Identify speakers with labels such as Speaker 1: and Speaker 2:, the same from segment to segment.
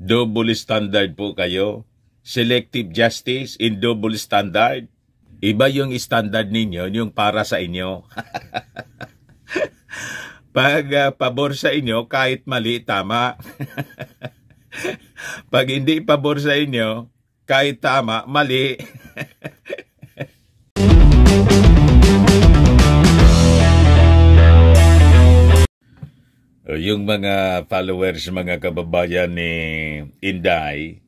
Speaker 1: Double standard po kayo. Selective justice in double standard. Iba yung standard ninyo, yung para sa inyo. Pag pabor sa inyo, kahit mali, tama. Pag hindi pabor sa inyo, kahit tama, mali. Yung mga followers, mga kababayan ni Inday,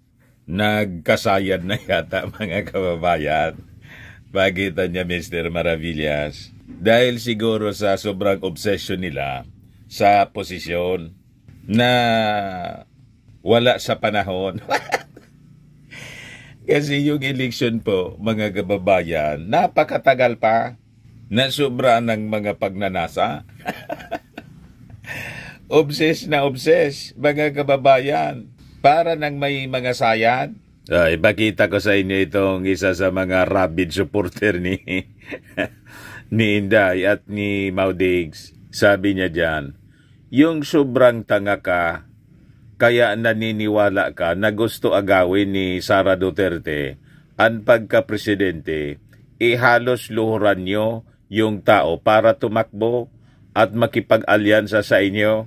Speaker 1: nagkasayad na yata mga kababayan. Pakita niya Mr. Maravillas. Dahil siguro sa sobrang obsession nila sa posisyon na wala sa panahon. Kasi yung election po, mga kababayan, napakatagal pa na sobra ng mga pagnanasa. Obses na obses, mga kababayan, para nang may mga sayad. Ipakita ko sa inyo itong isa sa mga rabid supporter ni Inday at ni Maudigs. Sabi niya dyan, yung sobrang tanga ka, kaya naniniwala ka na gusto agawin ni Sara Duterte ang pagka-presidente, halos luhuran nyo yung tao para tumakbo at makipag-alyansa sa inyo.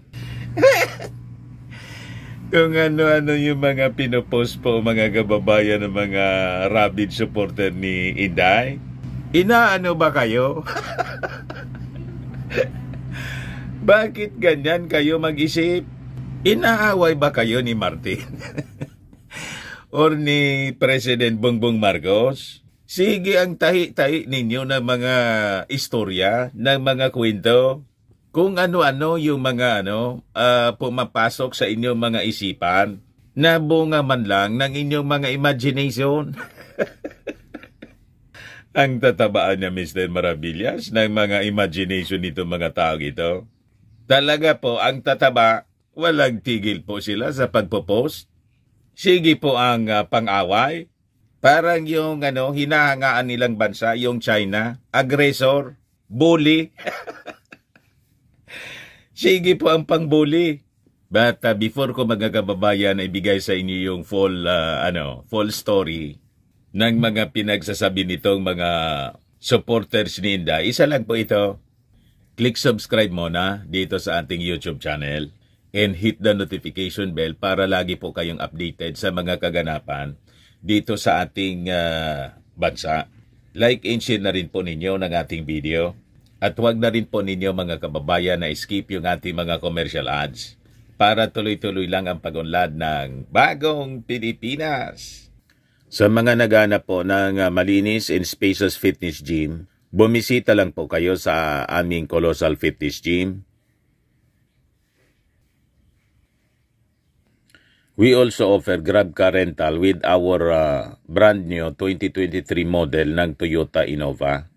Speaker 1: Kung ano-ano yung mga pinopost po mga kababayan ng mga rabid supporter ni Inday. Inaano ba kayo? Bakit ganyan kayo mag-isip? Inaaway ba kayo ni Martin? Or ni President Bongbong Marcos? Sige ang tahi-tahi ninyo ng mga istorya, ng mga kwento. Kung ano-ano yung mga pumapasok sa inyong mga isipan, na bunga man lang ng inyong mga imagination. Ang tatabaan niya Mr. Maravillas ng mga imagination nito mga tao ito. Talaga po ang tataba, walang tigil po sila sa pagpo-post. Sige po ang pang-away. Parang yung hinahangaan nilang bansa, yung China, aggressor, bully. Sige po ang pangbuli. But before ko mga kababayan ibigay sa inyo yung full story ng mga pinagsasabi nitong mga supporters ni Inday, isa lang po ito. Click subscribe muna dito sa ating YouTube channel and hit the notification bell para lagi po kayong updated sa mga kaganapan dito sa ating bansa. Like and share na rin po ninyo ng ating video. At huwag na rin po ninyo mga kababayan na skip yung ating mga commercial ads para tuloy-tuloy lang ang pag-unlad ng bagong Pilipinas. Sa mga naghanap po ng malinis and spacious fitness gym, bumisita lang po kayo sa aming Colossal Fitness Gym. We also offer Grab Car Rental with our brand new 2023 model ng Toyota Innova.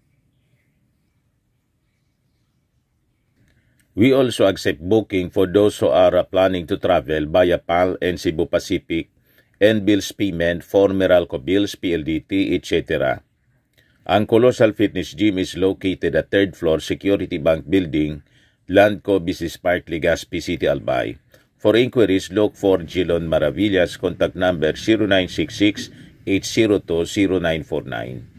Speaker 1: We also accept booking for those who are planning to travel via PAL and Cebu Pacific and bills payment for Meralco Bills, PLDT, etc. Ang Colossal Fitness Gym is located at 3rd floor Security Bank Building, Landco Business Park, Legazpi City, Albay. For inquiries, look for Gilon Maravillas, contact number 0966-802-0949.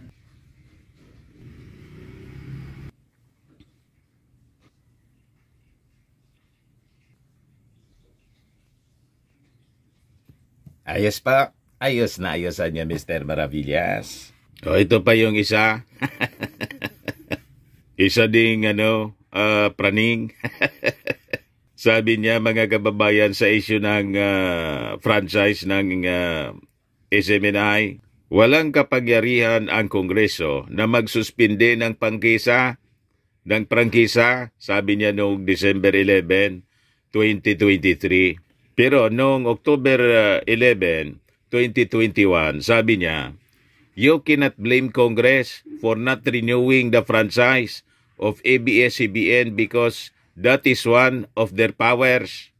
Speaker 1: Ayos pa. Ayos na ayosan niya, Mr. Maravillas. Ito pa yung isa. Isa ding, praning. Sabi niya, mga kababayan, sa issue ng franchise ng SMNI, walang kapangyarihan ang Kongreso na magsuspinde ng prangkisa, sabi niya noong December 11, 2023. Pero noong October 11, 2021, sabi niya, you cannot blame Congress for not renewing the franchise of ABS-CBN because that is one of their powers.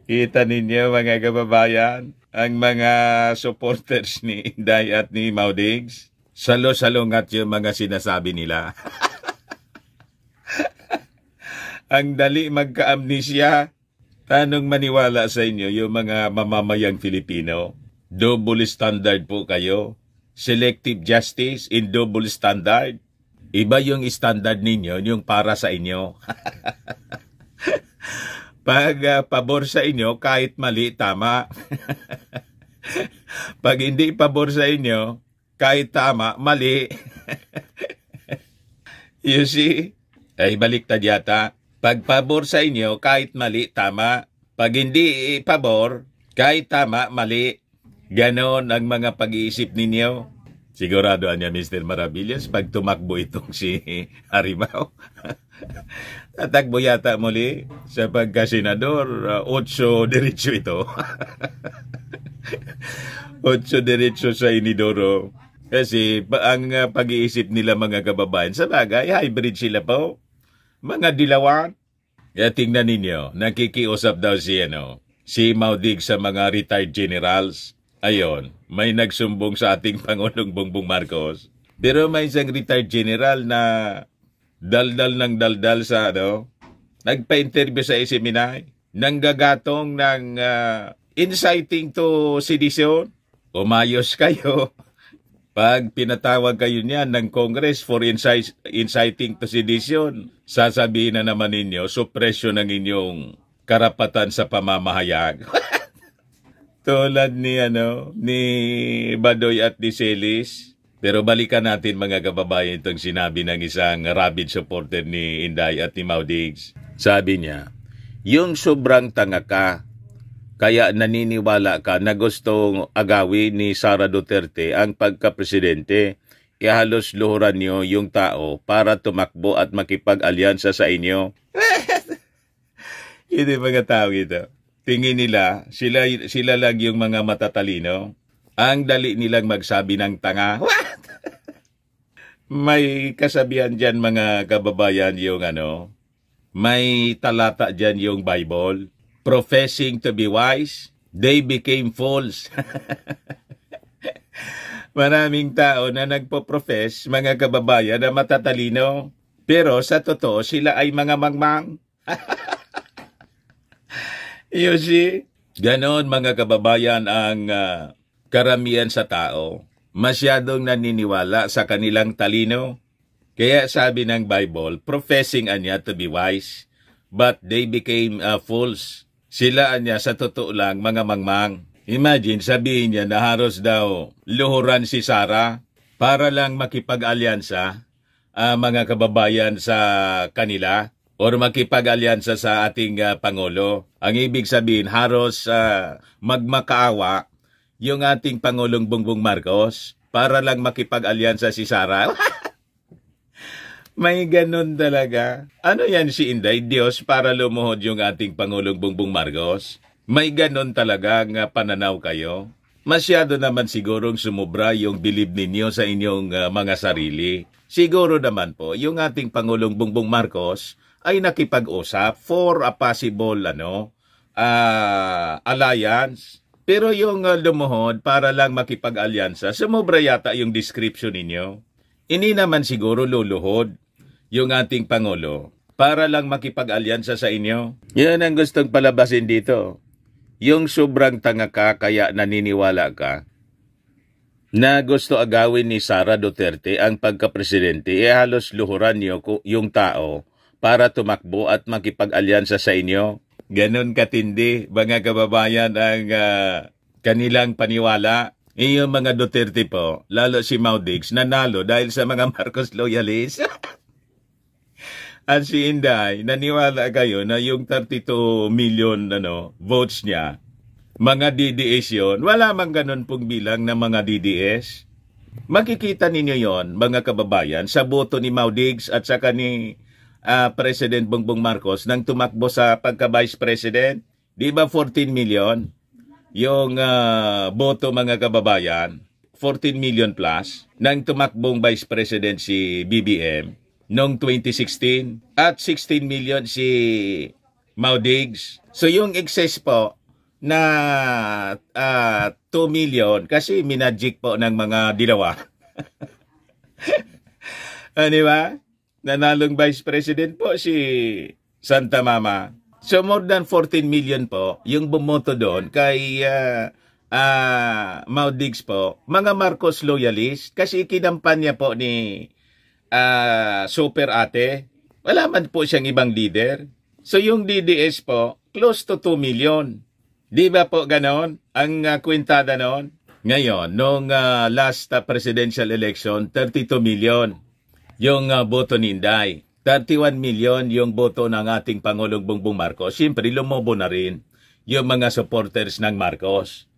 Speaker 1: Kita ninyo mga kababayan, ang mga supporters ni Inday at ni Maudigs, salo-salungat yung mga sinasabi nila. Ang dali magka-amnesia. Tanong maniwala sa inyo yung mga mamamayang Filipino? Double standard po kayo. Selective justice in double standard. Iba yung standard ninyo, yung para sa inyo. Pag pabor sa inyo, kahit mali, tama. Pag hindi pabor sa inyo, kahit tama, mali. You see? Ay, baliktad yata. Pag pabor sa inyo, kahit mali, tama. Pag hindi pabor, kahit tama, mali. Ganon ang mga pag-iisip ninyo. Sigurado niya, Mr. Maravillas, pag tumakbo itong si Harimau, tatakbo yata muli sa pagkasenador, 8 diretso ito. 8 diretso sa inidoro. Kasi ang pag-iisip nila mga kababayan, sa bagay, hybrid sila po. Mga dilawan. Kaya tingnan ninyo, nakikiusap daw si Maudig sa mga retired generals. Ayon, may nagsumbong sa ating Pangulong Bongbong Marcos. Pero may isang retired general na daldal ng daldal sa nagpa-interview sa SMNI, nanggagatong ng inciting to sedition. Umayos kayo. Pag pinatawag kayo niyan ng Congress for inciting to sedition, sasabihin na naman ninyo, suppression ng inyong karapatan sa pamamahayag. Tulad ni Badoy at ni Celis. Pero balikan natin mga kababayan itong sinabi ng isang rabid supporter ni Inday at ni Maudigs. Sabi niya, yung sobrang tanga ka, kaya naniniwala ka na gustong agawin ni Sara Duterte ang pagkapresidente, ihalos luhuran niyo yung tao para tumakbo at makipag-alyansa sa inyo. Hindi mga tao ito. Tingin nila, sila lang yung mga matatalino. Ang dali nilang magsabi ng tanga. What? May kasabihan dyan mga kababayan yung may talata dyan yung Bible. Professing to be wise, they became fools. Maraming tao na nagpo-profess, mga kababayan, na matatalino. Pero sa totoo, sila ay mga mangmang. You see? Ganon mga kababayan ang karamihan sa tao. Masyadong naniniwala sa kanilang talino. Kaya sabi ng Bible, professing anya to be wise, but they became fools. Sila anya sa totoo lang mga mangmang. Imagine sabihin niya na halos daw luhuran si Sara para lang makipag-alyansa mga kababayan sa kanila or makipag-alyansa sa ating Pangulo. Ang ibig sabihin halos magmakaawa yung ating Pangulong Bongbong Marcos para lang makipag-alyansa si Sara. May ganun talaga. Ano yan si Inday? Diyos para lumuhod yung ating Pangulong Bongbong Marcos? May ganun talaga nga pananaw kayo? Masyado naman sigurong sumubra yung bilib ninyo sa inyong mga sarili. Siguro naman po, yung ating Pangulong Bongbong Marcos ay nakipag-usap for a possible alliance. Pero yung lumuhod para lang makipag-alyansa, sumubra yata yung description ninyo. Ini naman siguro luluhod yung ating Pangulo para lang makipag-alyansa sa inyo. Yan ang gustong palabasin dito. Yung sobrang tanga ka kaya naniniwala ka na gusto agawin ni Sara Duterte ang pagkapresidente, halos luhuran niyo yung tao para tumakbo at makipag-alyansa sa inyo. Ganon katindi, mga kababayan, ang kanilang paniwala. Yung mga Duterte po, lalo si Maudigs, nanalo dahil sa mga Marcos loyalists. At si Inday, naniwala kayo na yung 32 million votes niya, mga DDS yun. Wala mang ganun pong bilang na mga DDS. Makikita ninyo yon mga kababayan, sa boto ni Maudigs at saka ni President Bongbong Marcos nang tumakbo sa pagka-Vice President. Di ba 14 million? Yung boto mga kababayan, 14 million plus, nang tumakbong Vice President si BBM noong 2016 at 16 million si Maudigs. So yung excess po na 2 million kasi minagic po ng mga dilawa. Di ba? Nanalong Vice President po si Santa Mama. So more than 14 million po yung bumoto doon kay Mau Diggs po, mga Marcos loyalist, kasi ikinampanya po ni Super Ate. Wala man po siyang ibang leader. So yung DDS po, close to 2 million. Di ba po ganon ang kwintada noon? Ngayon, nung last presidential election, 32 million yung boto ni Inday. 31 million yung boto ng ating Pangulong Bongbong Marcos. Siyempre, lumobo na rin yung mga supporters ng Marcos.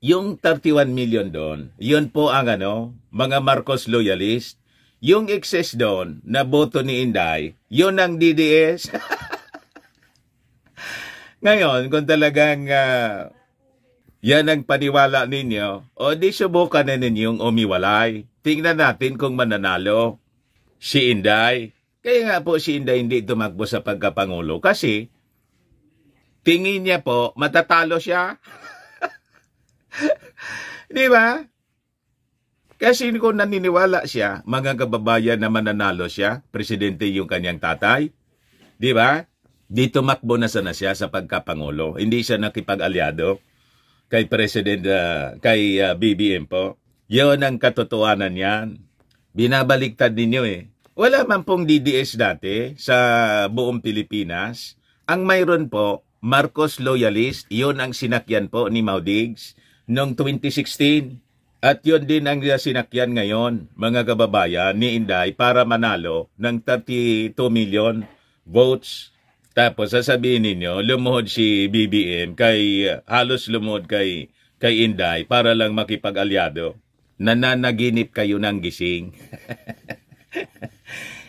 Speaker 1: Yung 31 million doon, yun po ang mga Marcos loyalist. Yung excess doon na boto ni Inday, yun ang DDS. Ngayon, kung talagang yan ang paniwala ninyo, o di subukan na ninyong umiwalay. Tingnan natin kung mananalo si Inday. Kaya nga po si Inday hindi tumakbo sa pagkapangulo kasi tingin niya po matatalo siya. Di ba? Kasi kung naniniwala siya, mga kababayan na mananalo siya, presidente yung kanyang tatay, di ba? Di tumakbo na sana siya sa pagkapangulo. Hindi siya nakipag-alyado kay President, kay BBM po. Yun ang katotohanan yan. Binabaliktad ninyo eh. Wala man pong DDS dati sa buong Pilipinas. Ang mayroon po, Marcos loyalist, yun ang sinakyan po ni Mau Diggs noong 2016. At yun din ang sinakyan ngayon, mga kababayan, ni Inday para manalo ng 32 million votes. Tapos sasabihin ninyo, lumuhod si BBM, halos lumuhod kay Inday para lang makipag-alyado. Nananaginip kayo ng gising.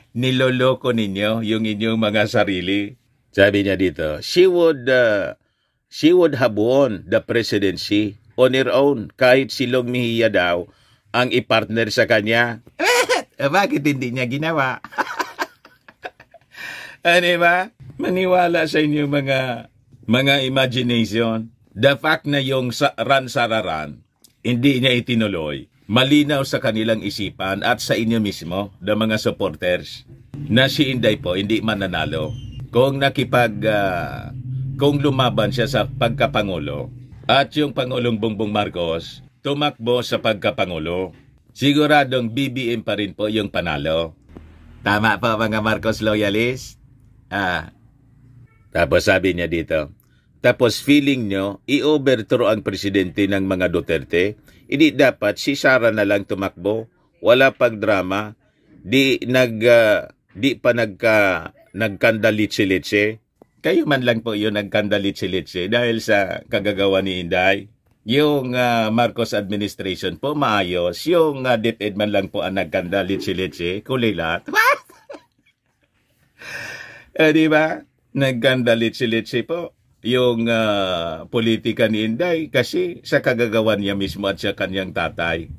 Speaker 1: Niloloko ninyo yung inyong mga sarili. Sabi niya dito, she would have won the presidency on her own kahit si Long Mejia daw ang ipartner sa kanya. Bakit hindi niya ginawa? Ano ba? Maniwala sa inyo mga imagination. The fact na yung ran-sararan, hindi niya itinuloy. Malinaw sa kanilang isipan at sa inyo mismo, the mga supporters, na si Inday po hindi mananalo. Kung lumaban siya sa pagkapangulo at yung Pangulong Bongbong Marcos tumakbo sa pagkapangulo, siguradong BBM pa rin po yung panalo. Tama po mga Marcos loyalist? Tapos sabi niya dito, tapos feeling nyo, i-overthrow ang presidente ng mga Duterte, hindi dapat si Sara na lang tumakbo, wala pang drama, di pa nagkandalitsi-litsi. Kayo man lang po yung nagkandalitsi-litsi dahil sa kagagawa ni Inday. Yung Marcos administration po maayos, yung DepEd man lang po ang nagkandalitsi-litsi, kulilat. Di ba? Nagkandalitsi-litsi po yung politika ni Inday kasi sa kagagawan niya mismo at sa kanyang tatay.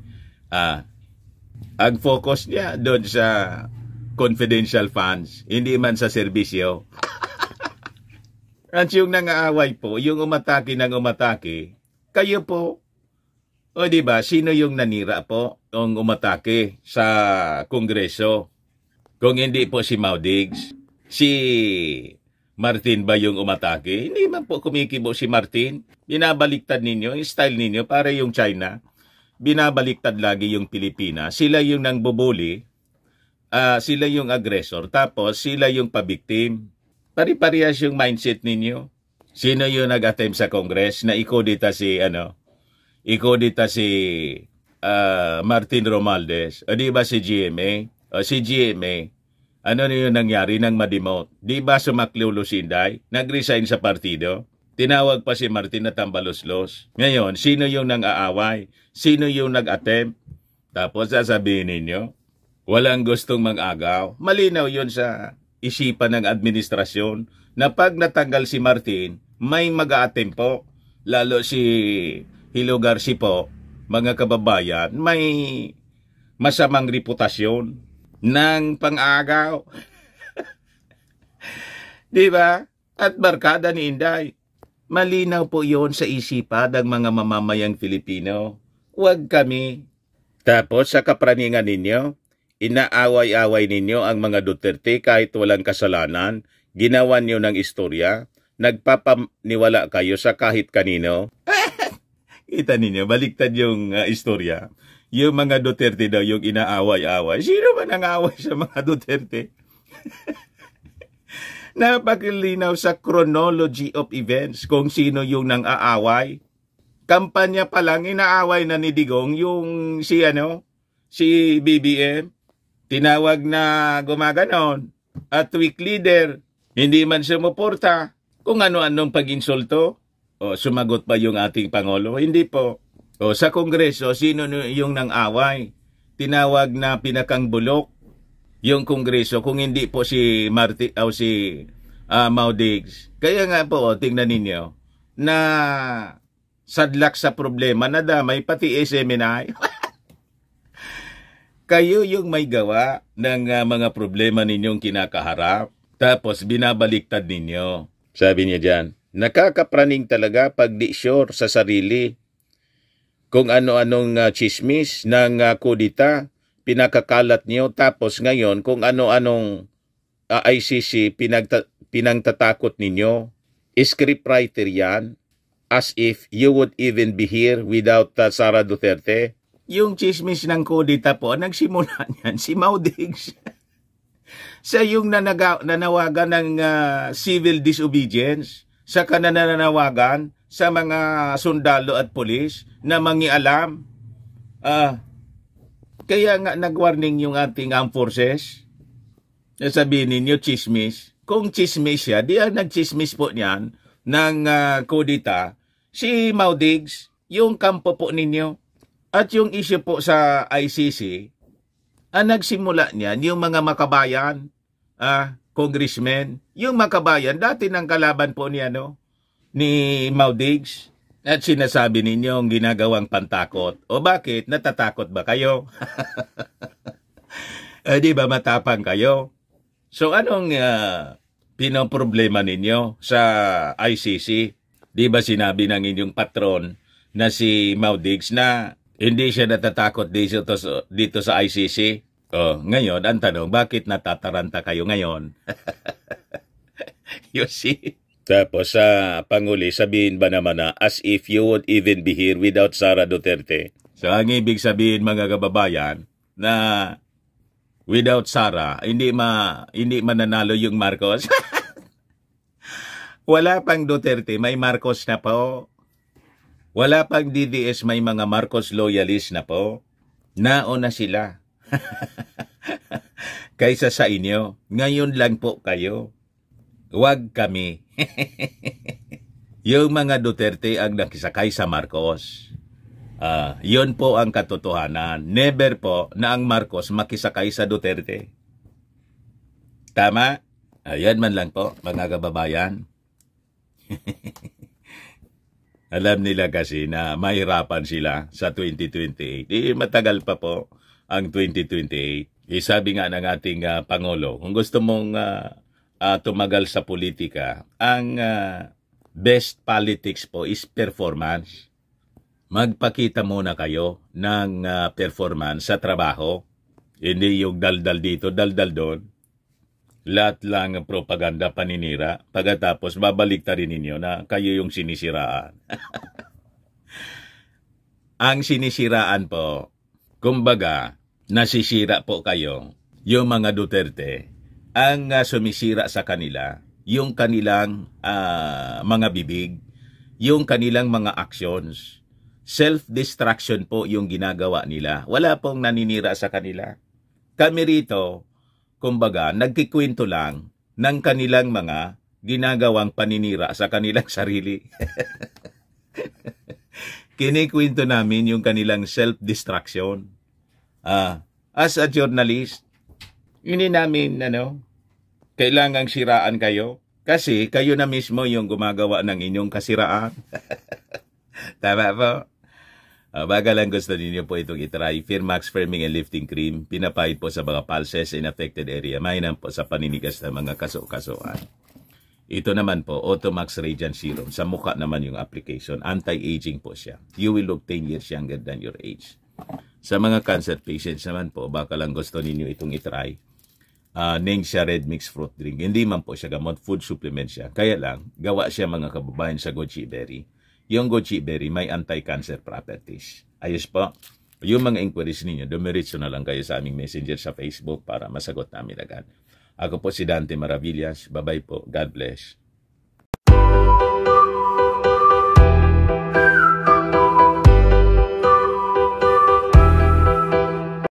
Speaker 1: Ang focus niya doon sa confidential funds, hindi man sa serbisyo. At yung nangaaway po, yung umatake ng umatake, kayo po, o diba, sino yung nanira po ang umatake sa Kongreso? Kung hindi po si Mau Diggs, si Martin ba yung umatake? Hindi man po kumikibo si Martin. Binabaliktad ninyo, yung style ninyo, para yung China. Binabaliktad lagi yung Pilipinas. Sila yung nangbubuli, sila yung aggressor, tapos sila yung pabiktim. Pari-parehas yung mindset ninyo. Sino yung nag-attempt sa Congress na ikodita si Martin Romualdez? O di ba si GMA? O si GMA, ano na yung nangyari nang ma-demote? Di ba sumaklulo si Inday? Nag-resign sa partido? Tinawag pa si Martin na tambalos-los. Ngayon, sino yung nang-aaway? Sino yung nag-attempt? Tapos sasabihin ninyo, walang gustong mag-agaw. Malinaw yun sa isipan ng administrasyon na pag natanggal si Martin, may mag-a-attempt po. Lalo si Hilo Garci po, mga kababayan, may masamang reputasyon ng pang-agaw. Diba? At barkada ni Inday. Malinaw po yon sa isipan ng mga mamamayang Filipino. Huwag kami. Tapos sa kapraningan ninyo, inaaway-away ninyo ang mga Duterte kahit walang kasalanan, ginawan nyo ng istorya, nagpapaniwala kayo sa kahit kanino. Kita ninyo, baliktad yung istorya. Yung mga Duterte daw yung inaaway-away. Sino ba nang-away sa mga Duterte? Napakalinaw sa chronology of events kung sino yung nang-aaway. Kampanya pa lang, inaaway na ni Digong yung si BBM. Tinawag na gumaganon. At weak leader, hindi man sumuporta. Kung ano-anong pag-insulto. O, sumagot pa yung ating Pangulo? Hindi po. O, sa Kongreso, sino yung nang-away? Tinawag na pinakang bulok yung Kongreso kung hindi po si Mau Diggs. Kaya nga po, tingnan ninyo, na sadlak sa problema, nadamay pati SMNI. Kayo yung may gawa ng mga problema ninyong kinakaharap, tapos binabaliktad ninyo. Sabi niya dyan, nakakapraning talaga pag di sure sa sarili. Kung ano-anong chismis ng kudita, pinakakalat niyo, tapos ngayon kung ano-anong ICC pinangtatakot ninyo. Scriptwriter yan, as if you would even be here without Sara Duterte. Yung chismis ng kudita po, nagsimula niyan si Mau Diggs. Sa yung nanawagan ng civil disobedience, sa nananawagan sa mga sundalo at pulis na mangialam. Kaya nga nag-warning yung ating armed forces. Sabihin ninyo, chismis. Kung chismis siya, di ang nag-chismis po niyan ng kudita, si Mau Diggs, yung kampo po ninyo. At yung issue po sa ICC, nagsimula niyan yung mga makabayan, congressmen, yung makabayan, dati ng kalaban po ni Mau Diggs. At sinasabi ninyo ang ginagawang pantakot. O bakit? Natatakot ba kayo? Di ba matapang kayo? So anong pinoproblema ninyo sa ICC? Di ba sinabi ng inyong patron na si Mau Diggs na hindi siya natatakot dito sa ICC? O, ngayon, ang tanong, bakit natataranta kayo ngayon? You see? Tapos sa Panguli, sabihin ba naman na as if you would even be here without Sara Duterte? So ang ibig sabihin mga kababayan na without Sara, hindi mananalo yung Marcos. Wala pang Duterte, may Marcos na po. Wala pang DDS, may mga Marcos loyalist na po. Nauna sila. Kaysa sa inyo, ngayon lang po kayo. Huwag kami. Yung mga Duterte ang nakisakay sa Marcos. Yun po ang katotohanan. Never po na ang Marcos makisakay sa Duterte. Tama? Ayan man lang po, mga kababayan. Alam nila kasi na mahirapan sila sa 2028. Matagal pa po ang 2028. Sabi nga ng ating Pangulo, kung gusto mong tumagal sa politika, ang best politics po is performance. Magpakita muna kayo ng performance sa trabaho. Hindi yung daldal dito, daldal doon. Lahat lang propaganda, paninira. Pagkatapos, babaliktarin ninyo na kayo yung sinisiraan. Ang sinisiraan po, kumbaga, nasisira po kayo, yung mga Duterte, ang sumisira sa kanila, yung kanilang mga bibig, yung kanilang mga actions. Self-destruction po yung ginagawa nila. Wala pong naninira sa kanila. Kami rito, kumbaga, nagkikwento lang ng kanilang mga ginagawang paninira sa kanilang sarili. Kinikwento namin yung kanilang self-destruction. As a journalist, hindi namin, kailangang siraan kayo. Kasi kayo na mismo yung gumagawa ng inyong kasiraan. Tama po? Baga lang gusto ninyo po itong itry. Firmax Firming and Lifting Cream. Pinapahid po sa mga pulses in affected area. Mainam po sa paninigas ng mga kaso-kasuan. Ito naman po, Automax Radiant Serum. Sa mukha naman yung application. Anti-aging po siya. You will look 10 years younger than your age. Sa mga cancer patients naman po, baka lang gusto ninyo itong itry. name siya red mixed fruit drink. Hindi man po siya gamot, food supplement siya. Kaya lang, gawa siya mga kababayan sa goji berry. Yung goji berry may anti-cancer properties. Ayos po. Yung mga inquiries ninyo, dumiretso na lang kayo sa aming messenger sa Facebook para masagot namin agad. Ako po si Dante Maravillas. Bye-bye po. God bless.